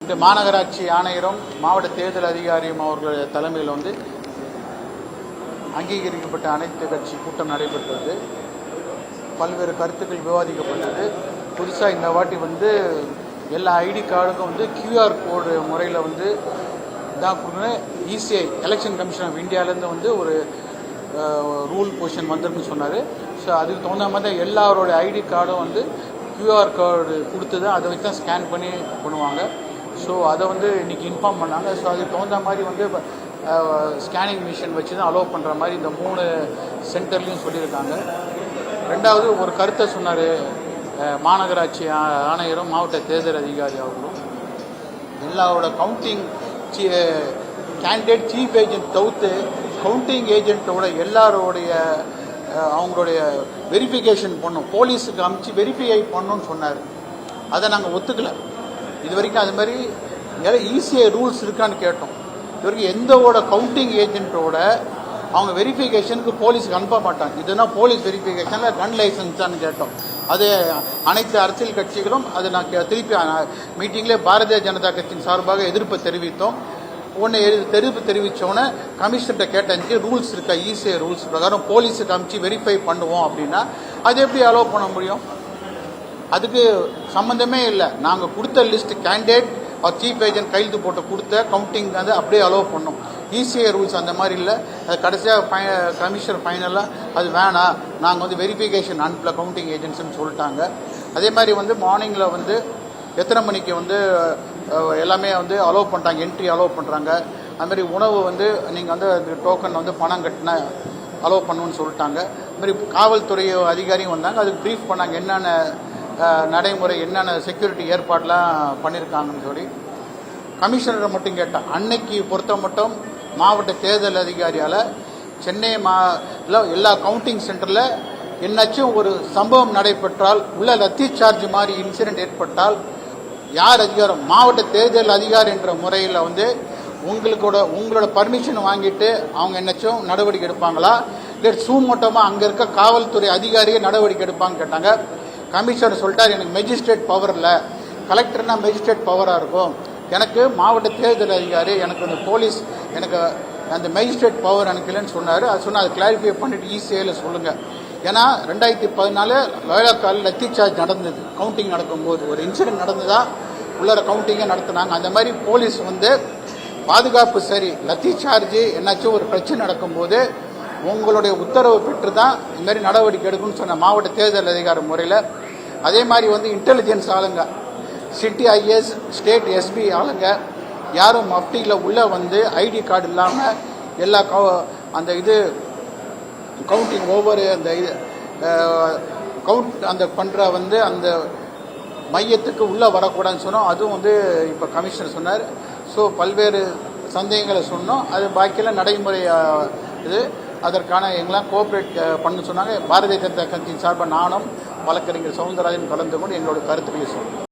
இந்த மாநகராட்சி ஆணையரும் மாவட்ட தேர்தல் அதிகாரியும் அவர்களுடைய தலைமையில் அங்கீகரிக்கப்பட்ட அனைத்து கட்சி கூட்டம் நடைபெற்றது. பல்வேறு கருத்துக்கள் விவாதிக்கப்பட்டது. புதுசாக இந்த வாட்டி எல்லா ஐடி கார்டுக்கும் கியூஆர் கோடு முறையில் தான் கொடுக்கணும். இசிஐ எலெக்ஷன் கமிஷன் ஆஃப் இந்தியாவிலேருந்து ஒரு ரூல் பொசிஷன் வந்துருன்னு சொன்னார். ஸோ அதுக்கு தகுந்த மாதிரி தான் எல்லாரோடைய ஐடி கார்டும் கியூஆர் கோடு கொடுத்து தான் அதை வச்சு தான் ஸ்கேன் பண்ணி பண்ணுவாங்க. ஸோ அதை இன்றைக்கி இன்ஃபார்ம் பண்ணாங்க. ஸோ அதுக்கு தகுந்த மாதிரி ஸ்கேனிங் மிஷின் வச்சு தான் அலோவ் பண்ணுற மாதிரி இந்த 3 சென்டர்லேயும் சொல்லியிருக்காங்க. ரெண்டாவது ஒரு கருத்தை சொன்னார் மாநகராட்சி ஆணையரும் மாவட்ட தேர்தல் அதிகாரி அவர்களும். எல்லாரோட கவுண்டிங் கேண்டிடேட் சீஃப் ஏஜென்ட் தவிர்த்து கவுண்டிங் ஏஜென்ட்டோட எல்லாரோடைய அவங்களுடைய வெரிஃபிகேஷன் பண்ணணும், போலீஸுக்கு அனுப்பிச்சு வெரிஃபை பண்ணணும்னு சொன்னார். அதை நாங்கள் ஒத்துக்கலை. இது வரைக்கும் அது மாதிரி ஈஸியாக ரூல்ஸ் இருக்கான்னு கேட்டோம். இது வரைக்கும் எந்தவோட கவுண்டிங் ஏஜென்ட்டோட அவங்க வெரிஃபிகேஷனுக்கு போலீஸுக்கு அனுப்ப மாட்டாங்க. இதுனா போலீஸ் வெரிஃபிகேஷனில் கன் லைசன்ஸான்னு கேட்டோம். அது அனைத்து அரசியல் கட்சிகளும் அதை நான் திருப்பி மீட்டிங்லேயே பாரதிய ஜனதா கட்சியின் சார்பாக எதிர்ப்பு தெரிவித்தோம். எதிர்ப்பு தெரிவித்தோன்னே கமிஷனர்கிட்ட கேட்டதுக்கு ரூல்ஸ் இருக்கா, ஈஸியாக ரூல்ஸ் பிரகாரம் போலீஸுக்கு அனுப்பிச்சு வெரிஃபை பண்ணுவோம் அப்படின்னா அது எப்படி அலோவ் பண்ண முடியும்? அதுக்கு சம்மந்தமே இல்லை. நாங்கள் கொடுத்த லிஸ்ட் கேண்டிடேட் சீஃப் ஏஜென்ட் கையெழுத்து போட்டு கொடுத்த கவுண்டிங் அப்படியே அலோவ் பண்ணோம். ஈஸியாக ரூல்ஸ் அந்த மாதிரி இல்லை. அது கடைசியாக கமிஷனர் ஃபைனலாக அது வேணாம், நாங்கள் வெரிஃபிகேஷன் அனுப்பல கவுண்டிங் ஏஜென்ட்ஸ்ன்னு சொல்லிட்டாங்க. அதே மாதிரி மார்னிங்கில் எத்தனை மணிக்கு எல்லாமே அலோவ் பண்ணுறாங்க, என்ட்ரி அலோவ் பண்ணுறாங்க. அதுமாதிரி உணவு நீங்கள் டோக்கன் பணம் கட்டின அலோவ் பண்ணணும்னு சொல்லிட்டாங்க. அதுமாதிரி காவல்துறை அதிகாரியும் வந்தாங்க. அதுக்கு ப்ரீஃப் பண்ணாங்க என்னென்ன நடைமுறை, என்னென்ன செக்யூரிட்டி ஏற்பாடெலாம் பண்ணியிருக்காங்கன்னு சொல்லி. கமிஷனரை மட்டும் கேட்டால் அன்னைக்கு பொறுத்த மட்டும் மாவட்ட தேர்தல் அதிகாரியால் சென்னை எல்லா கவுண்டிங் சென்டரில் என்னாச்சும் ஒரு சம்பவம் நடைபெற்றால், உள்ள லத்தி சார்ஜ் மாதிரி இன்சிடென்ட் ஏற்பட்டால் யார் அதிகாரம், மாவட்ட தேர்தல் அதிகாரி என்ற முறையில் உங்களோட பர்மிஷன் வாங்கிட்டு அவங்க என்னாச்சும் நடவடிக்கை எடுப்பாங்களா, இல்லை சூமோட்டமாக அங்கே இருக்க காவல்துறை அதிகாரியே நடவடிக்கை எடுப்பாங்க கேட்டாங்க. கமிஷனர் சொல்லிட்டார், எனக்கு மெஜிஸ்ட்ரேட் பவர் இல்லை, கலெக்டர்னா மெஜிஸ்ட்ரேட் பவராக இருக்கும், எனக்கு மாவட்ட தேர்தல் அதிகாரி, எனக்கு போலீஸ், எனக்கு அந்த மெஜிஸ்ட்ரேட் பவர் எனக்கு இல்லைன்னு சொன்னார். அது சொன்னால் அதை கிளாரிஃபை பண்ணிவிட்டு ஈஸியில் சொல்லுங்கள். ஏன்னா 2014 லோயலாக்காலில் லத்தி சார்ஜ் நடந்தது. கவுண்டிங் நடக்கும்போது ஒரு இன்சிடென்ட் நடந்ததா, உள்ளர கவுண்டிங்கை நடத்தினாங்க. அந்த மாதிரி போலீஸ் பாதுகாப்பு சரி, லத்தி சார்ஜ் என்னாச்சும் ஒரு பிரச்சனை நடக்கும்போது உங்களுடைய உத்தரவு பெற்று தான் இந்த மாதிரி நடவடிக்கை எடுக்கணும்னு சொன்ன மாவட்ட தேர்தல் அதிகாரி முறையில். அதே மாதிரி இன்டெலிஜென்ஸ் ஆளுங்க, சிட்டி ஐஎஸ், ஸ்டேட் எஸ்பி ஆளுங்க யாரும் மஃப்டியில் உள்ளே ஐடி கார்டு இல்லாமல் எல்லா அந்த கவுண்டிங் ஒவ்வொரு அந்த கவுண்ட் அந்த பண்ணுற அந்த மையத்துக்கு உள்ளே வரக்கூடாதுன்னு சொன்னோம். அதுவும் இப்போ கமிஷனர் சொன்னார். ஸோ பல்வேறு சந்தேகங்களை சொன்னோம். அது பாக்கியெல்லாம் நடைமுறை அதற்கான எங்களாம் கோஆப்ரேட் பண்ண சொன்னாங்க. பாரதிய ஜனதா கட்சியின் சார்பாக நானும் வழக்கறிஞர் சவுந்தரராஜன் கலந்து கொண்டு எங்களோட கருத்துக்களை சொன்னோம்.